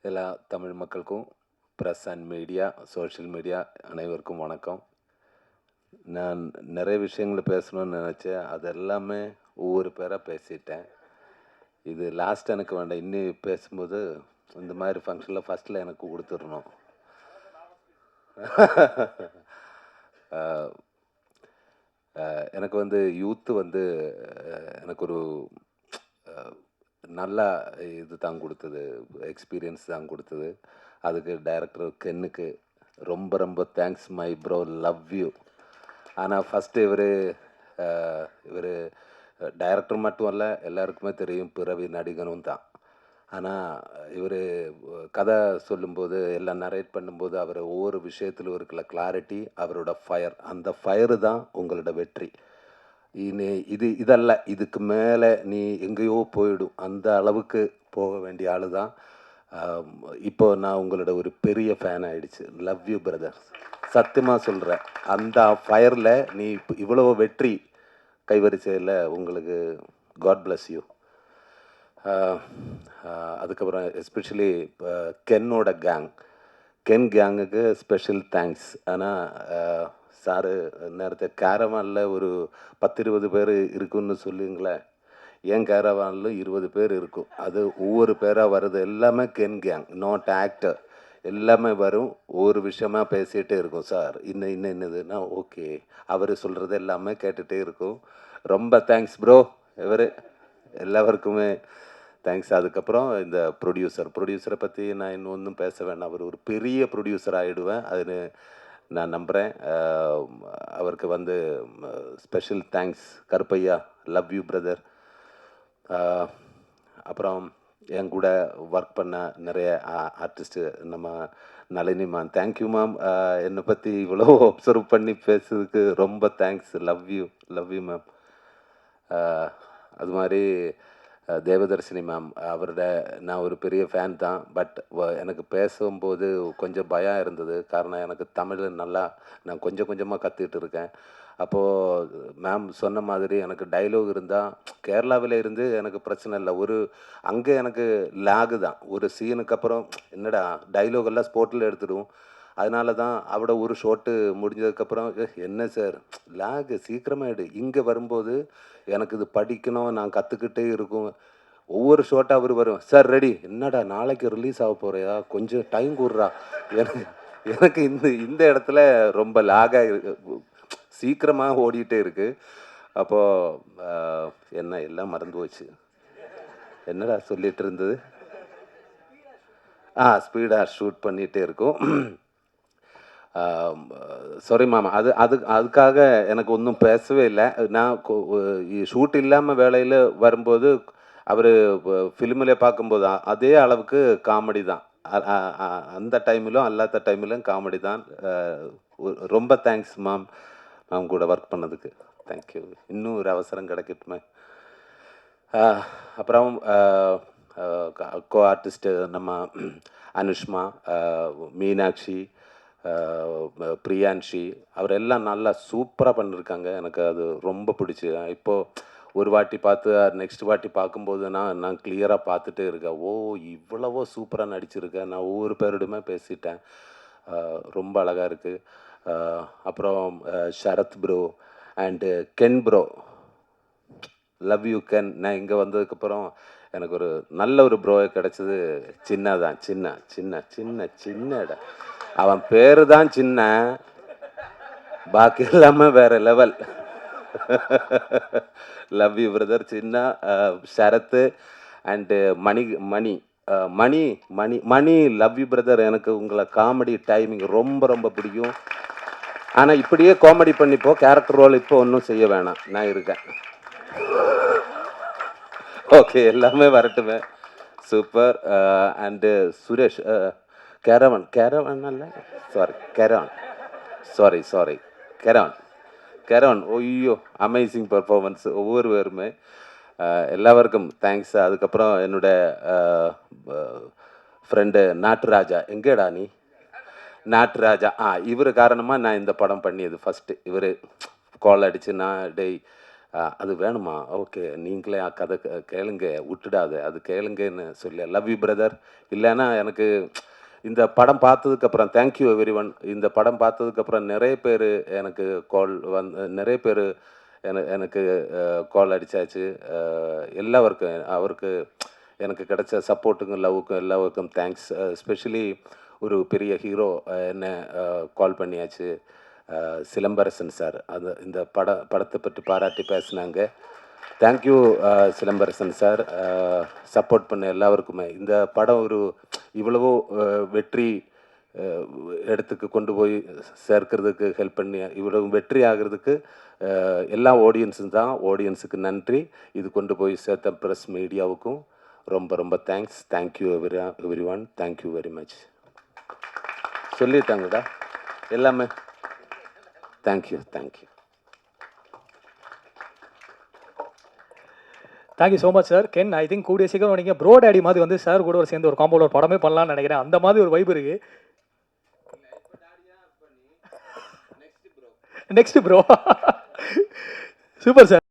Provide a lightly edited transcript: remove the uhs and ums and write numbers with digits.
எல்லா தமிழ் மக்களுக்கும் press and media, social media அனைவருக்கும் வணக்கம். நான் நிறைய விஷயங்கள பேசணும்னு நினச்சேன். அது எல்லாமே ஒவ்வொரு பேராக பேசிட்டேன். இது லாஸ்ட் எனக்கு வேண்டாம். இன்னி பேசும்போது இந்த மாதிரி ஃபங்க்ஷனில் ஃபஸ்ட்டில் எனக்கு கொடுத்துடணும். எனக்கு வந்து யூத்து வந்து எனக்கு ஒரு நல்லா இது தான் கொடுத்தது, எக்ஸ்பீரியன்ஸ் தான் கொடுத்தது. அதுக்கு டைரக்டர் கென்னுக்கு ரொம்ப ரொம்ப thanks my bro, love you. ஆனால் ஃபஸ்ட்டு இவர் டைரக்டர் மட்டும் இல்லை, எல்லாருக்குமே தெரியும் பிறவி நடிகனும் தான். ஆனால் இவர் கதை சொல்லும்போது எல்லாம் நரேட் பண்ணும்போது அவர் ஒவ்வொரு விஷயத்திலும் இருக்கிற கிளாரிட்டி, அவரோட ஃபயர், அந்த ஃபயரு தான் உங்களோட வெற்றி. இதல்ல, இதுக்கு மேலே நீ எங்கேயோ போயிடும், அந்த அளவுக்கு போக வேண்டிய ஆள் தான். இப்போ நான் உங்களோட ஒரு பெரிய ஃபேன் ஆகிடுச்சு. லவ் யூ பிரதர், சத்தியமாக சொல்கிறேன். அந்த ஃபயரில் நீ இப்போ இவ்வளோ வெற்றி கைவரிசையில் உங்களுக்கு காட் பிளஸ் யூ. அதுக்கப்புறம் எஸ்பெஷலி இப்போ கென்னோட கென் கேங்குக்கு ஸ்பெஷல் தேங்க்ஸ். ஆனால் சாரு நேரத்தை கேரவானில் ஒரு 10-20 பேர் இருக்குன்னு சொல்லுங்களேன். என் கேரவானில் 20 பேர் இருக்கும். அது ஒவ்வொரு பேராக வருது, எல்லாமே கென் கேங், நாட் ஆக்டர். எல்லாமே வரும், ஒவ்வொரு விஷயமா பேசிகிட்டே இருக்கும். சார் இன்னதுன்னா ஓகே, அவர் சொல்கிறது எல்லாமே கேட்டுகிட்டே இருக்கும். ரொம்ப தேங்க்ஸ் ப்ரோ. எல்லாருக்குமே தேங்க்ஸ். அதுக்கப்புறம் இந்த ப்ரொடியூசரை பற்றி நான் இன்னும் ஒன்றும் பேச வேண்டாம். அவர் ஒரு பெரிய ப்ரொடியூசர் ஆகிடுவேன், அதுன்னு நான் நம்புகிறேன். அவருக்கு வந்து special thanks Karuppaiya, love you brother. அப்புறம் என் கூட ஒர்க் பண்ண நிறைய ஆர்டிஸ்ட்டு, நம்ம நளினி மேம், தேங்க்யூ மேம். என்னை பற்றி இவ்வளோ அப்சர்வ் பண்ணி பேசுறதுக்கு ரொம்ப தேங்க்ஸ். Love you ma'am. அது மாதிரி தேவதர்ஷினி மேம், அவரோட நான் ஒரு பெரிய ஃபேன் தான். பட் எனக்கு பேசும்போது கொஞ்சம் பயம் இருந்தது. காரணம், எனக்கு தமிழ் நான் கொஞ்சம் கொஞ்சமாக கற்றுக்கிட்டு இருக்கேன். அப்போது மேம் சொன்ன மாதிரி எனக்கு டைலாக் இருந்தால் கேரளாவில் இருந்து எனக்கு பிரச்சனை இல்லை. அங்கே எனக்கு லேகு தான். ஒரு சீனுக்கு அப்புறம் என்னடா டைலாக் எல்லாம் ஸ்போர்ட்டில் எடுத்துடுவோம். அதனால தான் அவட ஒரு ஷோட்டு முடிஞ்சதுக்கப்புறம் என்ன சார் லேகு சீக்கிரமாக இங்கே வரும்போது எனக்கு இது படிக்கணும், நான் கற்றுக்கிட்டே இருக்கும். ஒவ்வொரு ஷோட்டாக அவர் வரும், சார் ரெடி, என்னடா நாளைக்கு ரிலீஸ் ஆக போகிறியா, கொஞ்சம் டைம் கொடுறா. எனக்கு எனக்கு இந்த இடத்துல ரொம்ப லாகாக சீக்கிரமாக ஓடிட்டே இருக்கு. அப்போது எல்லாம் மறந்து போச்சு. என்னடா சொல்லிட்டு இருந்தது? ஸ்பீடாக ஷூட் பண்ணிகிட்டே இருக்கும். சாரி மாமா, அதுக்காக எனக்கு ஒன்றும் பேசவே இல்லை. நான் ஷூட் இல்லாமல் வேலையில் வரும்போது அவர் ஃபிலிமில் பார்க்கும்போது அதே அளவுக்கு காமெடி தான். அந்த டைமிலும் அல்லாத டைமிலும் காமெடி தான். ரொம்ப தேங்க்ஸ் மேம், மேம் கூட ஒர்க் பண்ணதுக்கு. தேங்க்யூ. இன்னும் ஒரு அவசரம் கிடைக்கட்டுமே. அப்புறம் கோ ஆர்டிஸ்ட்டு நம்ம அனுஷ்மா, மீனாட்சி, பிரியான்ஷி, அவரெல்லாம் நல்லா சூப்பராக பண்ணியிருக்காங்க. எனக்கு அது ரொம்ப பிடிச்சி. இப்போது ஒரு வாட்டி பார்த்து நெக்ஸ்ட் வாட்டி பார்க்கும்போது நான் கிளியராக பார்த்துட்டே இருக்கேன். இவ்வளவோ சூப்பராக நடிச்சிருக்கேன். நான் ஒவ்வொரு பேரோடுமே பேசிட்டேன். ரொம்ப அழகாக இருக்குது. அப்புறம் Sharath bro and Ken bro, love you Ken. நான் இங்கே வந்ததுக்கப்புறம் எனக்கு ஒரு நல்ல ஒரு ப்ரோவை கிடச்சது. சின்னதான், சின்ன இடம். அவன் பேர் தான் சின்ன, பாக்கி எல்லாமே வேற லெவல். லவ் யூ பிரதர் சின்ன. Sharath and Mani love you brother. எனக்கு உங்களை காமெடி டைமிங் ரொம்ப ரொம்ப பிடிக்கும். ஆனால் இப்படியே காமெடி பண்ணிப்போ, கேரக்டர் ரோல் இப்போ ஒன்றும் செய்ய வேணாம், நான் இருக்கேன். ஓகே, எல்லாமே வரட்டுமே. சூப்பர். அண்டு சுரேஷ், கேரவன் அல்ல, சாரி கேரவன். ஐயோ, அமேசிங் பர்ஃபார்மன்ஸ் ஒவ்வொருவருமே. எல்லாருக்கும் தேங்க்ஸ். அதுக்கப்புறம் என்னோட ஃப்ரெண்டு நாட்டுராஜா, எங்கேடா நீ நாட்டுராஜா, இவர் காரணமாக நான் இந்த படம் பண்ணியது ஃபஸ்ட்டு. இவர் கால் அடித்து, நான் டேய் அது வேணுமா? ஓகே, நீங்களே கதை கேளுங்க, விட்டுடாத, அது கேளுங்கன்னு சொல்லி லவ் யூ பிரதர். இல்லைன்னா எனக்கு இந்த படம் பார்த்ததுக்கப்புறம் தேங்க்யூ எவ்ரி ஒன். இந்த படம் பார்த்ததுக்கப்புறம் நிறைய பேர் எனக்கு கால் நிறைய பேர் எனக்கு கால் அடித்தாச்சு. எல்லாருக்கும் அவருக்கு எனக்கு கிடைச்ச சப்போர்ட்டுக்கும் லவ்வுக்கும் எல்லாருக்கும் தேங்க்ஸ். எஸ்பெஷலி ஒரு பெரிய ஹீரோ என்ன கால் பண்ணியாச்சு, சிலம்பரசன் சார். அது இந்த படத்தை பற்றி பாராட்டி பேசினாங்க. தேங்க்யூ சிலம்பரசன் சார், சப்போர்ட் பண்ண எல்லாருக்குமே. இந்த படம் ஒரு இவ்வளவோ வெற்றி இடத்துக்கு கொண்டு போய் சேர்க்கிறதுக்கு ஹெல்ப் பண்ணி இவ்வளவு வெற்றி ஆகிறதுக்கு எல்லா ஆடியன்ஸும் தான். ஆடியன்ஸுக்கு நன்றி. இது கொண்டு போய் சேர்த்த ப்ரெஸ் மீடியாவுக்கும் ரொம்ப ரொம்ப thanks. Thank you everyone. Thank you very much. சொல்லிட்டாங்கடா எல்லாமே. Thank you thank you. Thank you so much sir. கென், ஐ திங்க் கூடிய சீக்கிரம் நீங்கள் ப்ரோ டேடி மாதிரி வந்து சார் கூட ஒரு சேர்ந்து ஒரு காம்போல ஒரு படமே பண்ணலாம்னு நினைக்கிறேன். அந்த மாதிரி ஒரு வைப் இருக்கு. Next bro. Super sir.